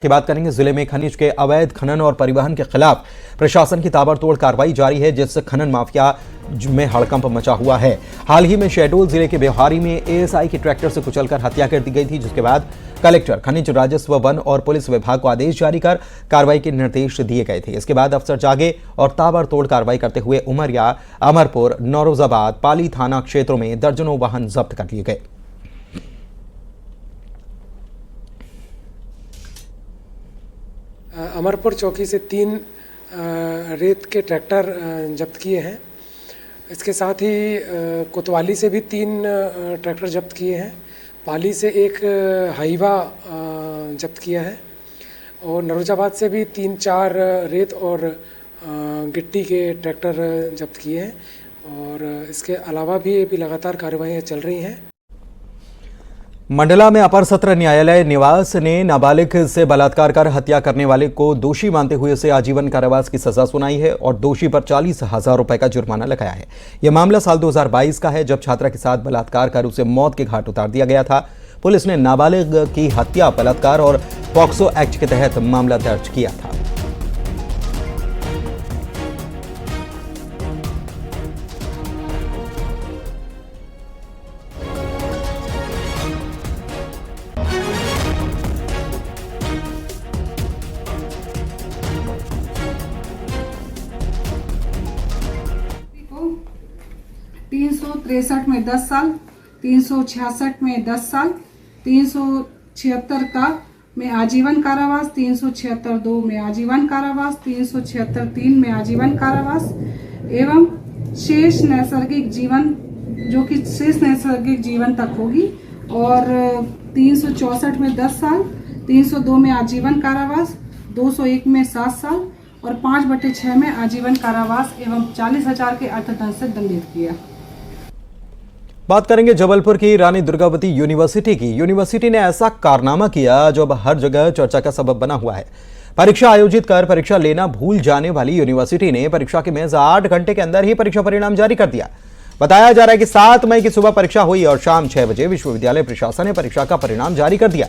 की बात करेंगे। जिले में खनिज के अवैध खनन और परिवहन के खिलाफ प्रशासन की ताबड़तोड़ कार्रवाई जारी है, जिससे खनन माफिया में हड़कंप मचा हुआ है। हाल ही में शहडोल जिले के ब्यौहारी में एएसआई की ट्रैक्टर से कुचलकर हत्या कर दी गई थी, जिसके बाद कलेक्टर, खनिज, राजस्व, वन और पुलिस विभाग को आदेश जारी कर कार्रवाई के निर्देश दिए गए थे। इसके बाद अफसर जागे और ताबड़तोड़ कार्रवाई करते हुए उमरिया, अमरपुर, नौरोजाबाद, पाली थाना क्षेत्रों में दर्जनों वाहन जब्त कर लिए गए। अमरपुर चौकी से 3 रेत के ट्रैक्टर जब्त किए हैं। इसके साथ ही कोतवाली से भी 3 ट्रैक्टर जब्त किए हैं। पाली से एक हाईवा जब्त किया है और नौरोजाबाद से भी 3-4 रेत और गिट्टी के ट्रैक्टर जब्त किए हैं और इसके अलावा भी लगातार कार्रवाइयाँ चल रही हैं। मंडला में अपर सत्र न्यायालय निवास ने नाबालिग से बलात्कार कर हत्या करने वाले को दोषी मानते हुए उसे आजीवन कारावास की सजा सुनाई है और दोषी पर 40,000 रुपए का जुर्माना लगाया है। यह मामला साल 2022 का है, जब छात्रा के साथ बलात्कार कर उसे मौत के घाट उतार दिया गया था। पुलिस ने नाबालिग की हत्या, बलात्कार और पॉक्सो एक्ट के तहत मामला दर्ज किया था। को 363 में 10 साल, 366 में 10 साल, 376 का में आजीवन कारावास, 376(2) में आजीवन कारावास, 376(3) में आजीवन कारावास एवं शेष नैसर्गिक जीवन, जो कि शेष नैसर्गिक जीवन तक होगी, और 364 में 10 साल, 302 में आजीवन कारावास, 201 में 7 साल और 5/6 में आजीवन कारावास एवं 40,000 के अर्थदंड से दंडित किया। बात करेंगे जबलपुर की रानी दुर्गावती यूनिवर्सिटी की। यूनिवर्सिटी ने ऐसा कारनामा किया जो अब हर जगह चर्चा का सबब बना हुआ है। परीक्षा आयोजित कर परीक्षा लेना भूल जाने वाली यूनिवर्सिटी ने परीक्षा की महज 8 घंटे के अंदर ही परीक्षा परिणाम जारी कर दिया। बताया जा रहा है कि 7 मई की सुबह परीक्षा हुई और शाम 6 बजे विश्वविद्यालय प्रशासन ने परीक्षा का परिणाम जारी कर दिया।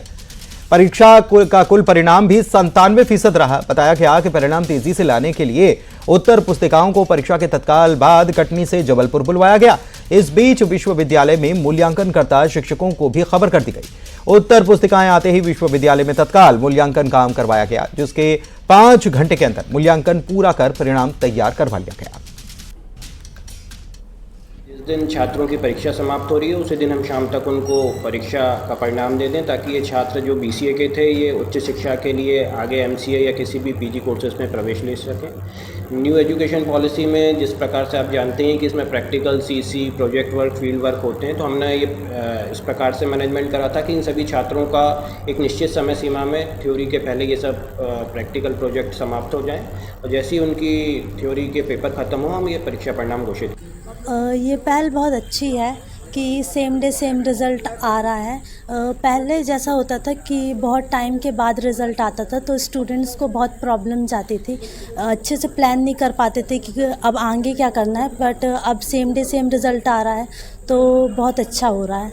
परीक्षा का कुल परिणाम भी 97% रहा। बताया गया कि परिणाम तेजी से लाने के लिए उत्तर पुस्तिकाओं को परीक्षा के तत्काल बाद कटनी से जबलपुर बुलवाया गया। इस बीच विश्वविद्यालय में मूल्यांकनकर्ता शिक्षकों को भी खबर कर दी गई। उत्तर पुस्तिकाएं आते ही विश्वविद्यालय में तत्काल मूल्यांकन काम करवाया गया, जिसके 5 घंटे के अंदर मूल्यांकन पूरा कर परिणाम तैयार करवा लिया गया। जिस दिन छात्रों की परीक्षा समाप्त हो रही है उसी दिन हम शाम तक उनको परीक्षा का परिणाम दे दें, ताकि ये छात्र जो बीसीए के थे ये उच्च शिक्षा के लिए आगे एमसीए या किसी भी पीजी कोर्सेज में प्रवेश ले सकें। न्यू एजुकेशन पॉलिसी में जिस प्रकार से आप जानते हैं कि इसमें practical, CC, project work, field work होते हैं, तो हमने ये इस प्रकार से मैनेजमेंट करा था कि इन सभी छात्रों का एक निश्चित समय सीमा में थ्योरी के पहले ये सब प्रैक्टिकल प्रोजेक्ट समाप्त हो जाएँ और जैसे ही उनकी थ्योरी के पेपर ख़त्म हो हम ये परीक्षा परिणाम घोषित। ये पहल बहुत अच्छी है कि सेम डे सेम रिज़ल्ट आ रहा है। पहले जैसा होता था कि बहुत टाइम के बाद रिज़ल्ट आता था, तो स्टूडेंट्स को बहुत प्रॉब्लम्स आती थी, अच्छे से प्लान नहीं कर पाते थे कि अब आगे क्या करना है। बट अब सेम डे सेम रिज़ल्ट आ रहा है तो बहुत अच्छा हो रहा है।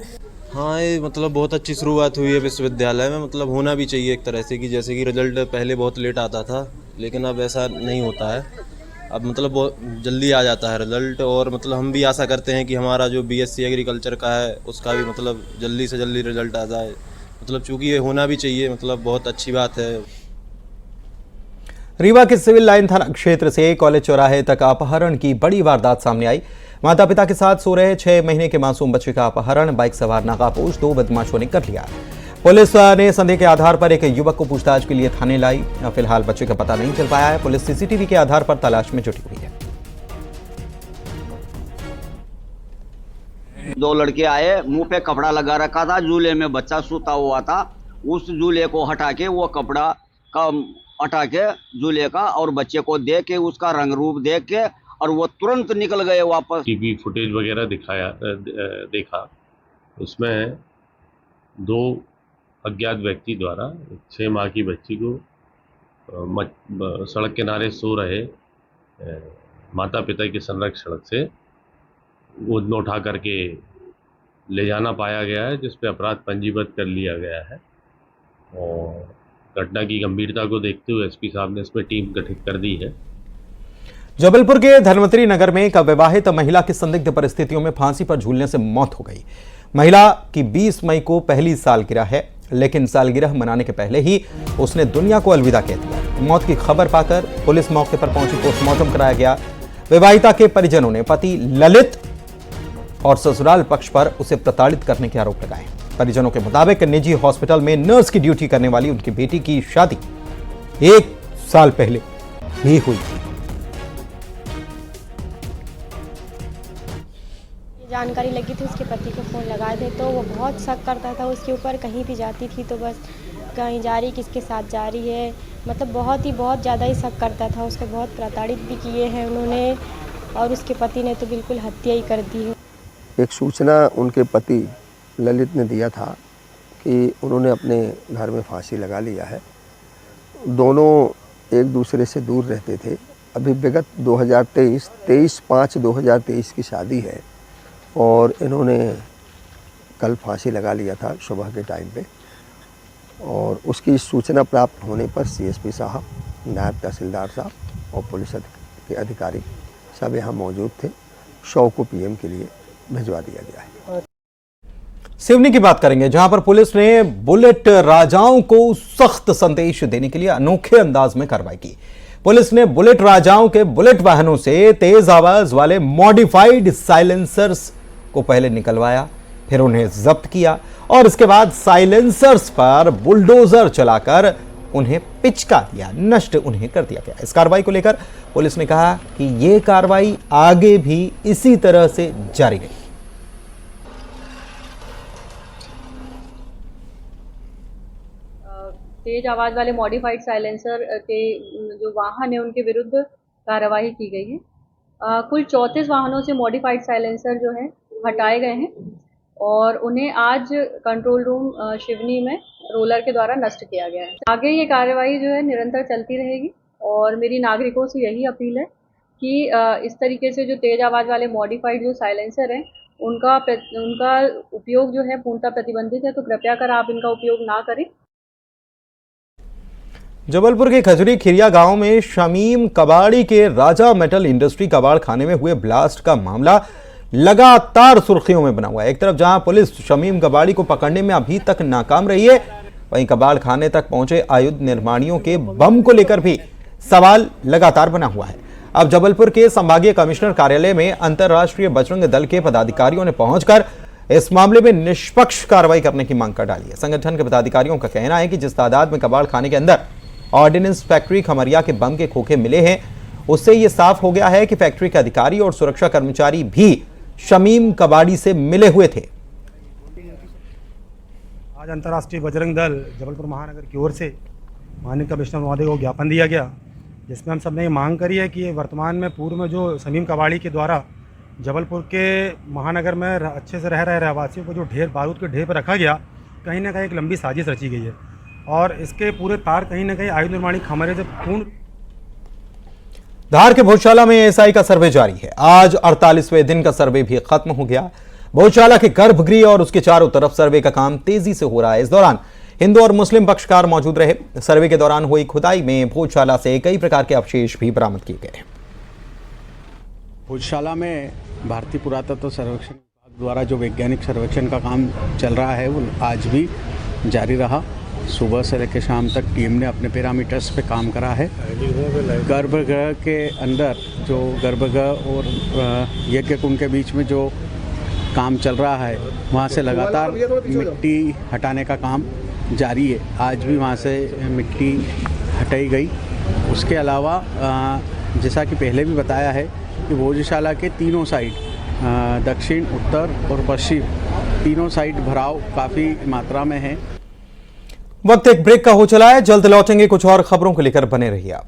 हाँ, ये मतलब बहुत अच्छी शुरुआत हुई है विश्वविद्यालय में। मतलब होना भी चाहिए एक तरह से, कि जैसे कि रिज़ल्ट पहले बहुत लेट आता था, लेकिन अब ऐसा नहीं होता है। अब मतलब बहुत जल्दी आ जाता है रिज़ल्ट, और मतलब हम भी आशा करते हैं कि हमारा जो बीएससी एग्रीकल्चर का है उसका भी मतलब जल्दी से जल्दी रिज़ल्ट आ जाए। मतलब चूँकि ये होना भी चाहिए, मतलब बहुत अच्छी बात है। रीवा के सिविल लाइन थाना क्षेत्र से कॉलेज चौराहे तक अपहरण की बड़ी वारदात सामने आई। माता पिता के साथ सो रहे 6 महीने के मासूम बच्चे का अपहरण बाइक सवार नकाबपोश 2 बदमाशों ने कर लिया। पुलिस ने संदेह के आधार पर एक युवक को पूछताछ के लिए थाने लाई। फिलहाल बच्चे का पता नहीं चल पाया है। पुलिस सीसीटीवी के आधार पर तलाश में जुटी हुई है। 2 लड़के आए, मुंह पे कपड़ा लगा रखा था, झूले में बच्चा सूता हुआ था। उस झूले को हटा के, वो कपड़ा का हटा के झूले का, और बच्चे को देख के, उसका रंग रूप देख के, और वो तुरंत निकल गए वापस। टीवी फुटेज वगैरह देखा, उसमें 2 अज्ञात व्यक्ति द्वारा 6 माह की बच्ची को सड़क किनारे सो रहे माता पिता के संरक्षण से गोद में उठा करके ले जाना पाया गया है, जिस पे अपराध पंजीबद्ध कर लिया गया है। और घटना की गंभीरता को देखते हुए एसपी साहब ने इसमें टीम गठित कर दी है। जबलपुर के धन्वंतरी नगर में एक अविवाहित महिला की संदिग्ध परिस्थितियों में फांसी पर झूलने से मौत हो गई। महिला की 20 मई को पहली सालगिरह है, लेकिन सालगिरह मनाने के पहले ही उसने दुनिया को अलविदा कह दिया। मौत की खबर पाकर पुलिस मौके पर पहुंची, पोस्टमार्टम कराया गया। विवाहिता के परिजनों ने पति ललित और ससुराल पक्ष पर उसे प्रताड़ित करने के आरोप लगाए। परिजनों के मुताबिक निजी हॉस्पिटल में नर्स की ड्यूटी करने वाली उनकी बेटी की शादी 1 साल पहले ही हुई थी। जानकारी लगी थी, उसके पति को फ़ोन लगाए थे तो वो बहुत शक करता था उसके ऊपर। कहीं भी जाती थी तो बस कहीं जा रही, किसके साथ जा रही है, मतलब बहुत ज़्यादा ही शक करता था। उसको बहुत प्रताड़ित भी किए हैं उन्होंने, और उसके पति ने तो बिल्कुल हत्या ही कर दी है। एक सूचना उनके पति ललित ने दिया था कि उन्होंने अपने घर में फांसी लगा लिया है। दोनों एक दूसरे से दूर रहते थे। अभी विगत 23/5/2023 की शादी है और इन्होंने कल फांसी लगा लिया था सुबह के टाइम पे, और उसकी सूचना प्राप्त होने पर सीएसपी साहब, नायब तहसीलदार साहब और पुलिस के अधिकारी सब यहाँ मौजूद थे। शव को पीएम के लिए भिजवा दिया गया है। सिवनी की बात करेंगे, जहां पर पुलिस ने बुलेट राजाओं को सख्त संदेश देने के लिए अनोखे अंदाज में कार्रवाई की। पुलिस ने बुलेट राजाओं के बुलेट वाहनों से तेज आवाज वाले मॉडिफाइड साइलेंसर्स को पहले निकलवाया, फिर उन्हें जब्त किया और इसके बाद साइलेंसर्स पर बुलडोजर चलाकर उन्हें पिचका दिया, नष्ट उन्हें कर दिया गया। इस कार्रवाई को लेकर पुलिस ने कहा कि यह कार्रवाई आगे भी इसी तरह से जारी रहेगी। तेज आवाज़ वाले मॉडिफाइड साइलेंसर के जो वाहन है उनके विरुद्ध कार्रवाई की गई है। कुल 34 वाहनों से मॉडिफाइड साइलेंसर जो है हटाए गए हैं और उन्हें आज कंट्रोल रूम शिवनी में रोलर के द्वारा नष्ट किया गया है। आगे ये कार्रवाई जो है निरंतर चलती रहेगी और मेरी नागरिकों से यही अपील है कि इस तरीके से जो तेज आवाज़ वाले मॉडिफाइड जो साइलेंसर हैं उनका उपयोग जो है पूर्णतः प्रतिबंधित है, तो कृपया कर आप इनका उपयोग ना करें। जबलपुर के खजूरी खिरिया गांव में शमीम कबाड़ी के राजा मेटल इंडस्ट्री कबाड़ खाने में हुए ब्लास्ट का मामला लगातार सुर्खियों में बना हुआ है। एक तरफ जहां पुलिस शमीम कबाड़ी को पकड़ने में अभी तक नाकाम रही है, वहीं कबाड़ खाने तक पहुंचे आयुध निर्माणियों के बम को लेकर भी सवाल लगातार बना हुआ है। अब जबलपुर के संभागीय कमिश्नर कार्यालय में अंतर्राष्ट्रीय बजरंग दल के पदाधिकारियों ने पहुंचकर इस मामले में निष्पक्ष कार्रवाई करने की मांग कर डाली है। संगठन के पदाधिकारियों का कहना है कि जिस तादाद में कबाड़ खाने के अंदर ऑर्डिनेंस फैक्ट्री खमरिया के बम के खोखे मिले हैं, उससे यह साफ हो गया है कि फैक्ट्री के अधिकारी और सुरक्षा कर्मचारी भी शमीम कबाड़ी से मिले हुए थे। आज अंतर्राष्ट्रीय बजरंग दल जबलपुर महानगर की ओर से माननीय कमिश्नर महोदय को ज्ञापन दिया गया, जिसमें हम सब ने ये मांग करी है कि वर्तमान में पूर्व में जो शमीम कबाड़ी के द्वारा जबलपुर के महानगर में अच्छे से रह रहे रहवासियों को जो ढेर बारूद के ढेर पर रखा गया, कहीं ना कहीं एक लंबी साजिश रची गई है और इसके पूरे तार कहीं ना कहीं आयुध निर्माणी खमरे से पूर्ण। धार के भोजशाला में एएसआई का सर्वे जारी है। आज 48वें दिन का सर्वे भी खत्म हो गया। भोजशाला के गर्भगृह और उसके चारों तरफ सर्वे का काम तेजी से हो रहा है। इस दौरान हिंदू और मुस्लिम पक्षकार मौजूद रहे। सर्वे के दौरान हुई खुदाई में भोजशाला से कई प्रकार के अवशेष भी बरामद किए गए। भोजशाला में भारतीय पुरातत्व सर्वेक्षण विभाग द्वारा जो वैज्ञानिक सर्वेक्षण का काम चल रहा है वो आज भी जारी रहा। सुबह से लेकर शाम तक टीम ने अपने पैरामीटर्स पे काम करा है। गर्भगृह के अंदर जो गर्भगृह और यज्ञ कुंड के बीच में जो काम चल रहा है वहाँ से लगातार मिट्टी हटाने का काम जारी है। आज भी वहाँ से मिट्टी हटाई गई। उसके अलावा जैसा कि पहले भी बताया है कि भोजशाला के तीनों साइड दक्षिण, उत्तर और पश्चिम तीनों साइड भराव काफ़ी मात्रा में है। वक्त एक ब्रेक का हो चला है, जल्द लौटेंगे। कुछ और खबरों को लेकर बने रहिए आप।